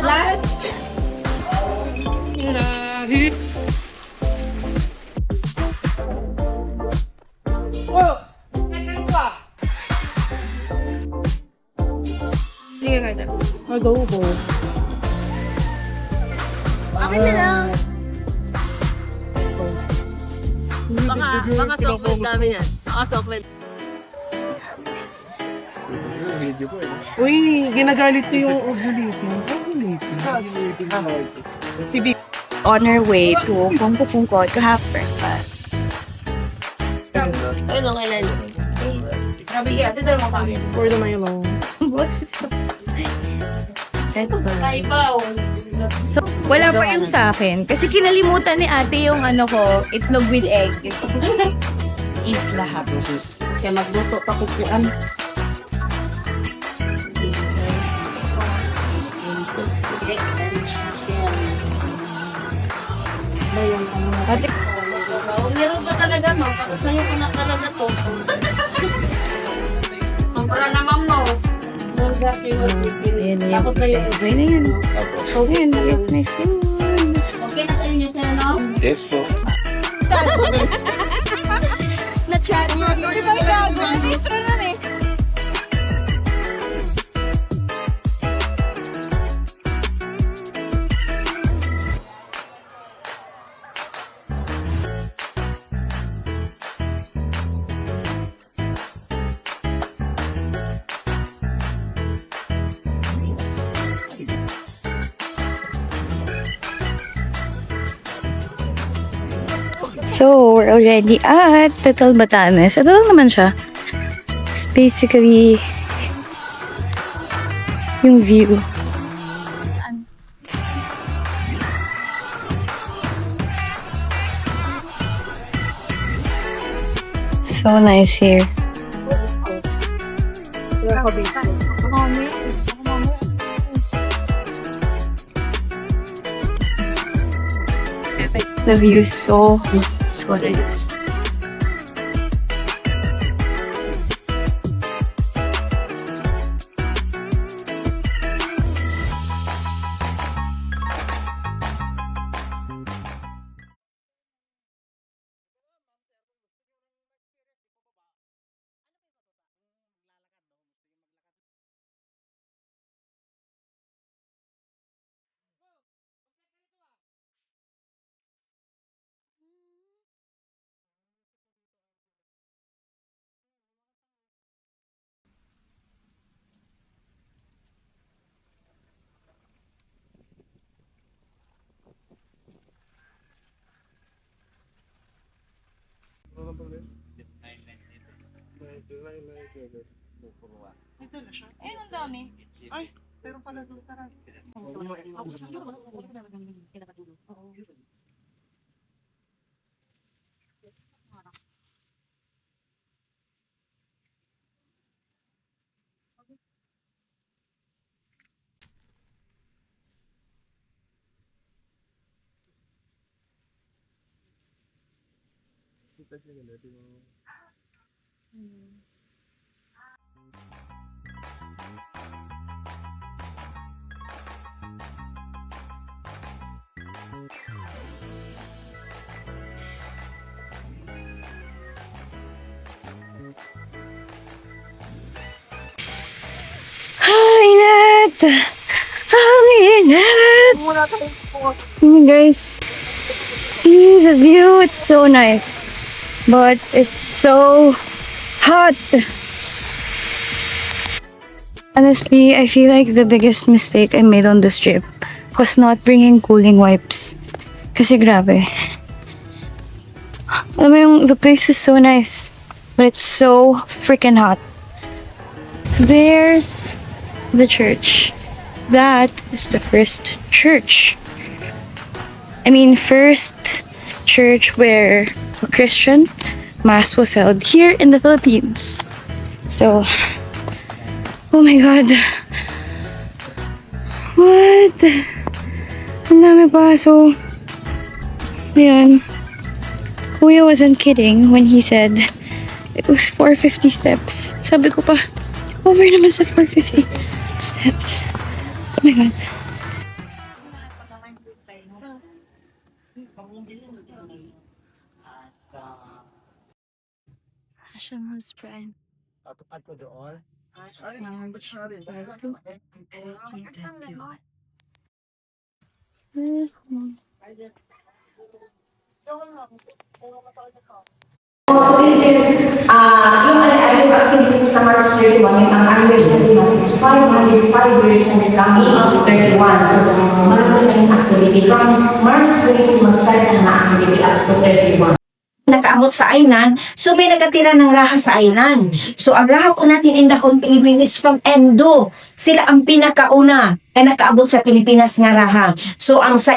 Lahat. Sige ka dyan. Adobo. Akin na lang. Baka software dami yan. Baka software. Uy, ginagalit ko yung ovulating. Si Vic. On our way to Pungkot to have breakfast. Ayun, okay lang. Grabe yan. Ito naman kami. For the Milo. So, wala pa yung sa akin. Kasi kinalimutan ni ate yung ano ko, itlog with egg. Isla Habs. Kaya magluto pa kukuan. Ate, Meron ba talaga, no? Para sa'yo ko na talaga to. Sobra naman, no? Tapos sa'yo. okay na yan. Okay, nice, nice food. Okay na sa inyo, sir, no? Yes po. Na-chat mo. Di ba gago? Registro nun eh. So, we're already at Little Batanes. Ito lang naman siya. It's basically yung view. So nice here. The view is so nice. Ayun, ang dami. Ay, pero pala doon. Tara. Init! Ang init! Guys, see the view, it's so nice. But it's so hot. Honestly, I feel like the biggest mistake I made on this trip was not bringing cooling wipes. Kasi grabe. Alam mo yung, the place is so nice, but it's so freaking hot. There's the church. That is the first church. I mean, first church where a Christian mass was held here in the Philippines. So, oh my God. What? Ang dami pa. So, ayan. Kuya wasn't kidding when he said it was 450 steps. Sabi ko pa, over naman sa 450 steps. Oh my God. siyang spread. Ato doon. Yung alive activity sa March 31, yung ang anniversary mas is 505 years na Islam, April 31. So, marami na yung activity. From March 22, mag-start na ang activity up to 31. Nakaabot sa island, so may nagkatira ng raha sa island. So, ang raha po natin in the whole Philippines is from Endo. Sila ang pinakauna na nakaabot sa Pilipinas nga raha. So, ang sa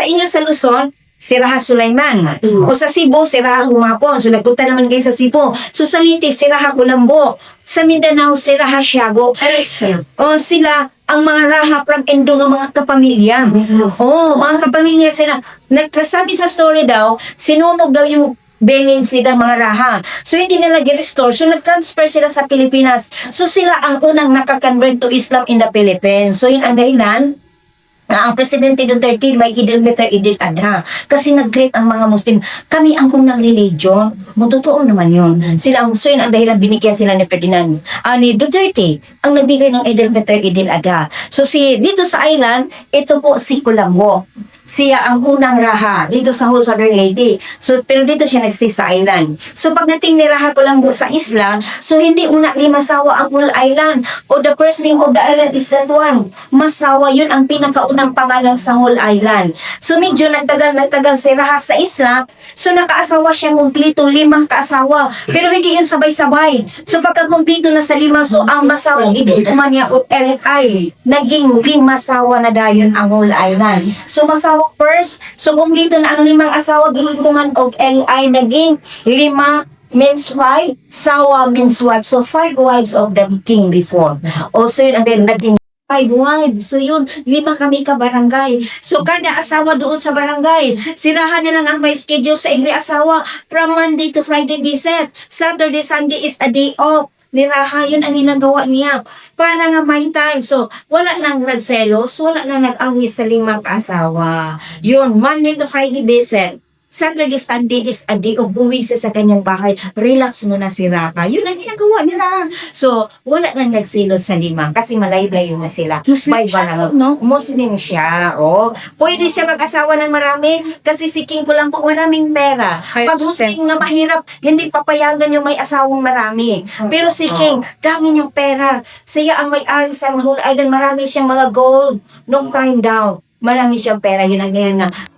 inyo sa Luzon, si Raha Sulaiman. O sa Cebu, si Raha Humapon. So, nagpunta naman kayo sa Cebu. So, sa Liti, si Raha Kulambo. Sa Mindanao, si Raha Siago. O, sila, ang mga raha from Endo ng mga kapamilya. Mga kapamilya sila. Nagsasabi sa story daw, sinunog daw yung benin sila mga raha. So, hindi nila gi-restore. So, nag-transfer sila sa Pilipinas. So, sila ang unang nakakonvert to Islam in the Philippines. So, yun ang dahilan na ang Presidente Duterte may Idil Adha. Kasi nag-great ang mga Muslim. Kami ang unang religion. Totoo naman yun. Sila ang, so yun ang dahilan binigyan sila ni Ferdinand. Ni Duterte, ang nagbigay ng Idil Adha. So dito sa island, ito po si Kulambo. Siya ang unang raha dito sa whole Southern Leyte. So, pero dito siya nagstay sa island. So, pagdating ni Raha Kulambo sa isla, so hindi una ni Masawa ang whole island. O the first name of the island is that one. Masawa, yun ang pinakaunang pangalan sa whole island. So, medyo nagtagal si Raha sa isla. So, nakaasawa siya kumplito 5 kaasawa. Pero hindi yun sabay-sabay. So, pagkakumplito na sa 5, so ang Masawa, ibutuman niya o LI. Naging 5 sawa na dayon ang whole island. So, Masawa first, so kumplito na ang 5 asawa, ginutuman og LI, naging 5 means 5, sawa means wife. So 5 wives of the king before. Also yun, and then naging 5 wives. So yun, 5 kami ka barangay. So kada asawa doon sa barangay, sirahan nilang ang may schedule sa every asawa from Monday to Friday visit. Saturday, Sunday is a day off. Ni Raha, yun ang ginagawa niya. Para nga may time. So, wala nang nagselos, wala nang nag-awis sa 5 kaasawa. Yun, Monday to Friday visit. Saturday, Sunday is a day of uwi sa kanyang bahay. Relax muna si Raha. Yun ang ginagawa ni Raha. So, wala nang nagselos sa 5 kasi malay-layo na sila. Muslim siya, no? Muslim siya. Pwede siya mag-asawa ng marami kasi si King Kulambo maraming pera. Pag Muslim na mahirap, hindi papayagan yung may asawang marami. Pero si King, dami niyang pera. Siya ang may-ari sa whole island. Marami siyang mga gold. Nung time daw, marami siyang pera. Yun ang ganyan na.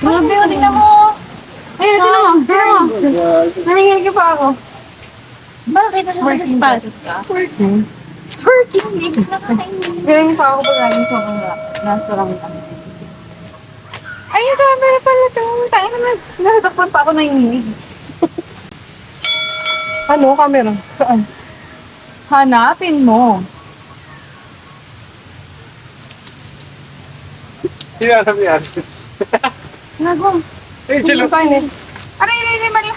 Grabe, tingnan mo. Ay, tingnan mo. Nanginginig pa ako. Bakit? Nasa pasok ka? Twerking. Ganyan pa ako pag lagi sa mga nasa ramdam. Ay, ito, meron pala ito. Tayo naman. Natatakpan pa ako nanginginig. Ano, camera? Saan? Hanapin mo. Hinanap yan. Nagong. Angelo. Aray, Maria.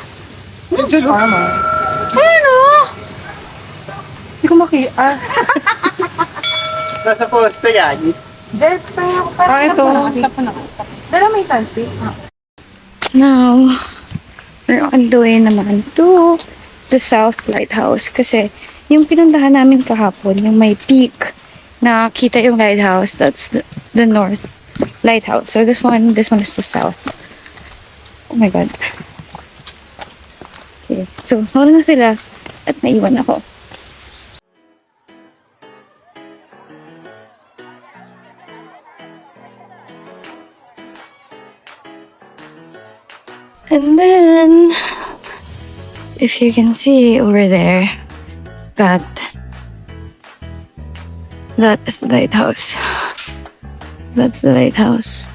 Angelo. Ano? Hindi ko makias. Nasa poste yan. Dead pa ako. Ito. Dala may sunscreen. Now, we're on the way naman to the South Lighthouse. Kasi yung pinuntahan namin kahapon, yung may peak na kita yung lighthouse, that's the North Lighthouse. So this one is the South. Oh my God. Okay, so wala na sila at naiwan ako. And then, if you can see over there, that is the lighthouse. That's the lighthouse.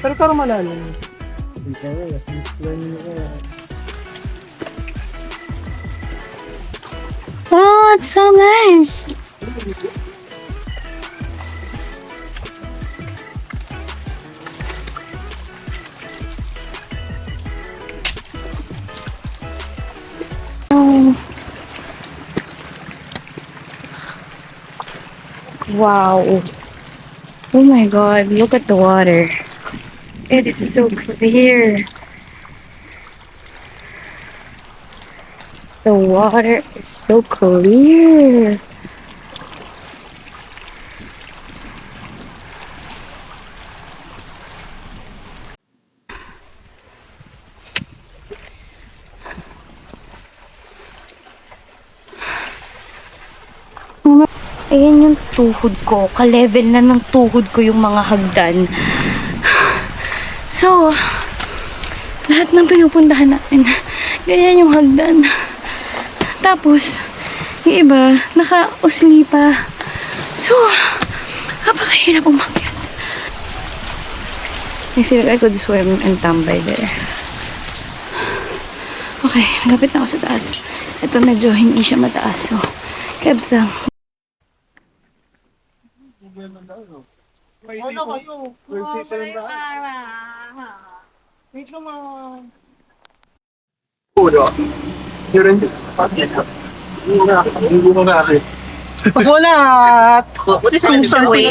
Pero parang malalim. Oh, it's so nice. Oh. Wow. Oh my God, look at the water. It is so clear. The water is so clear. Ayan yung tuhod ko. Ka-level na ng tuhod ko yung mga hagdan. So, lahat ng pinupuntahan namin, ganyan yung hagdan. Tapos, yung iba, naka-usli pa. So, napakahirap umakyat. I feel like I could swim and tambay there. Okay, malapit na ako sa taas. Ito medyo hindi siya mataas. So, kebsa. Wala! What is it?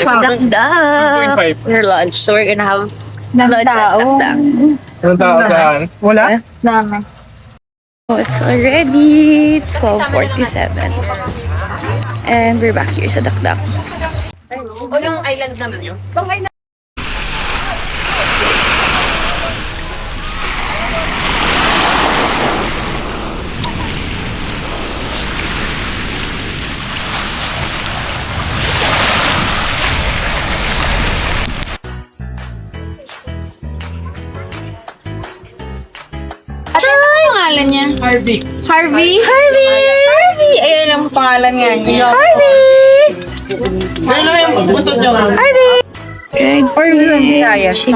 Dakdak. Your lunch. So we're gonna have lunch at Dakdak. Anong tao dyan? Wala? Oh, it's already 12:47. And we're back here sa Dakdak. O yung island naman yun? Pangalan niya? Harvey. Harvey? Harvey! Ayan ang pangalan nga niya. Kaya na yung buntod niyo.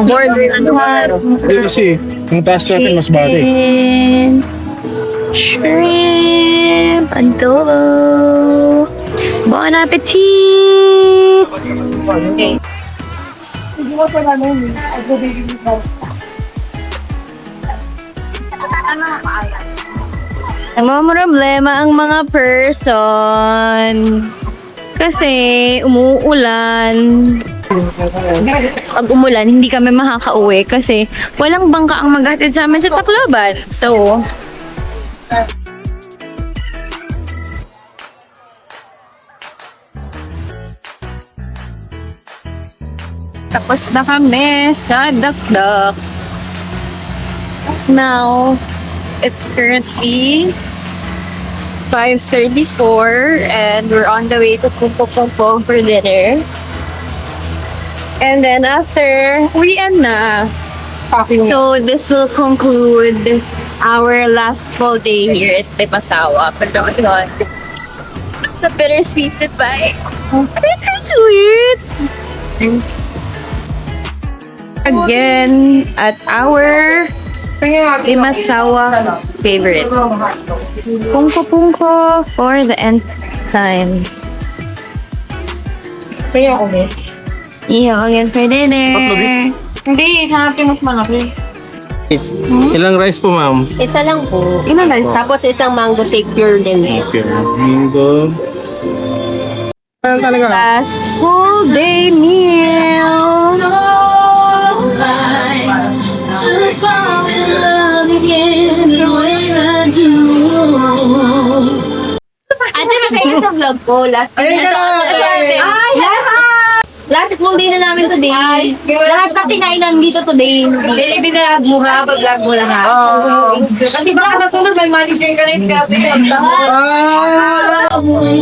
Border na naman. Dito si, yung taas natin mas bati. Shrimp, adobo. Bon appetit! Problema ang mga person. Kasi umuulan. Pag umulan, hindi kami makakauwi kasi walang bangka ang maghatid sa amin sa Tacloban. So, tapos na kami sa Dakdak. Now, it's currently 5:34 and we're on the way to Pumpo Pumpo for dinner. And then after, we end na. So this will conclude our last full day here at Lipasawa. Pero yun, it's a bittersweet goodbye. Bittersweet! Again, at our Limasawa favorite. Pungko Pungko for the nth time. Kaya ako mo. Ihaw again for dinner. Hindi, hanapin mas malaki. Ilang rice po, ma'am? Isa lang po. Ilan na isa? Tapos isang mango shake pure din. Okay. Mango. Ayan talaga. Last full day meal. Ate, nakailan sa vlog vlog ko. Last full day na namin today. Lahat na kinain namin dito today. Daily binalog mo ha, pag-vlog mo lang ha. Kasi baka nasunod may manager ka rin ka.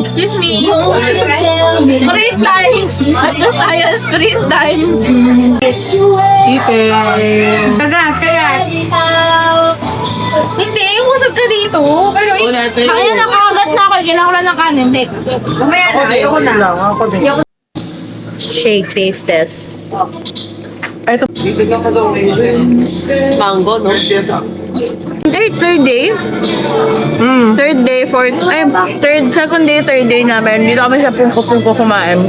Excuse me. 3 times. Ano tayo? 3 times. Kagat. Hindi, usap ka dito. Pero kaya nakakagat na ako. Kailangan ko lang ng kanin. Hindi. Mamaya na. Ayoko na. Shake taste test. Mango, no? Third day? Second day namin. Dito kami sa Pungko kumain.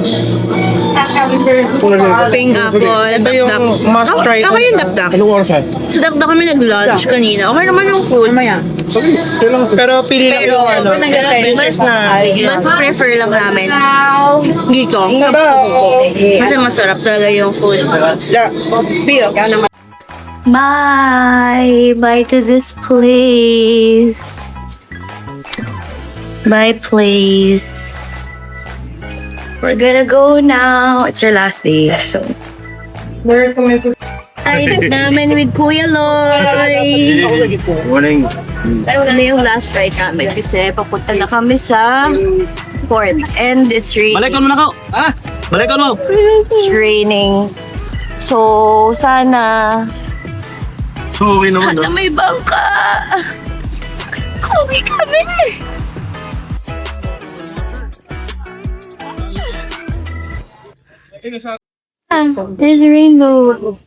Pink apple, Ito yung dap-dap. must try. Ako yung dap-dap. Anong oras na? Sa dap-dap kami nag-lunch kanina. Okay naman yung food. Pero pili lang yung ano. Mas prefer lang namin dito. Kasi masarap talaga yung food. Bye to this place. Bye, place. We're gonna go now. It's our last day, so. Ay, namin with Kuya Loy. Morning. Ano na yung last ride namin kasi papunta na kami sa port and it's raining. Balikan mo na ako. Balikan mo. It's raining. So, sana So, okay naman. sana may bangka. Kuwi kami. There's a rainbow.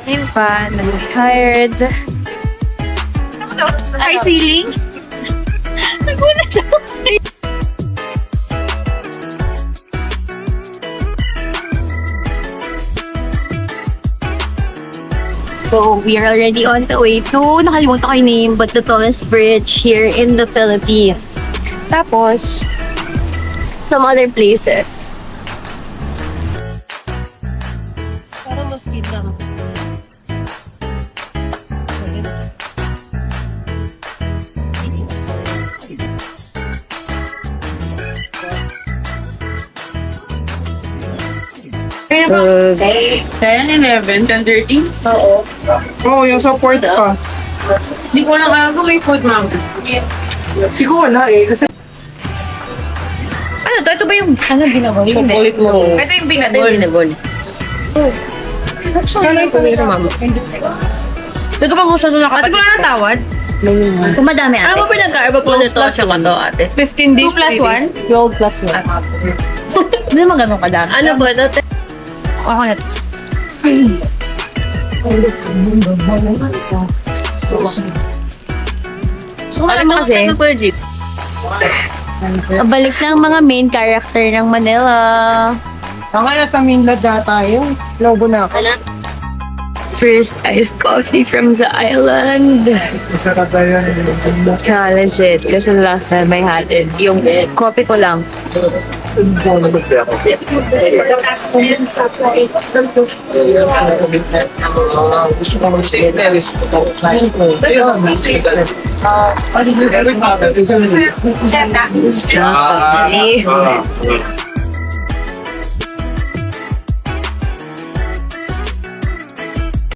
I'm fun. I'm tired. Ay, ceiling? Nagulat ako sa'yo. So, we are already on the way to, nakalimutan ko yung name, but the tallest bridge here in the Philippines. Tapos, some other places. Parang mas kita. Uh, 10, 11, 10, 13? Oo. oh, yung support pa. Hindi ko lang alam kung may food, ma'am. Hindi ko wala eh. Kasi Ano to? Ito ba yung... Ano binabol? Chocolate mo. Ito yung Ito binagol. yung binabol. Ito pa gusto doon nakapag... Ate, wala na tawad? Kung madami ate. Ano ba pinagkaiba po nito sa to, ate? 15 days. 2 plus 1? 12 plus 1. Hindi naman ganun kadami. Ano ba? Ako na. Alam mo kasi, balik na ang mga main character ng Manila. okay na sa mainland na tayo. Logo na ako. First iced coffee from the island. Masarap ba yan? Yeah, legit. Kasi last time I had it, yung coffee ko lang. Gusto ko mag-save na. Napakali.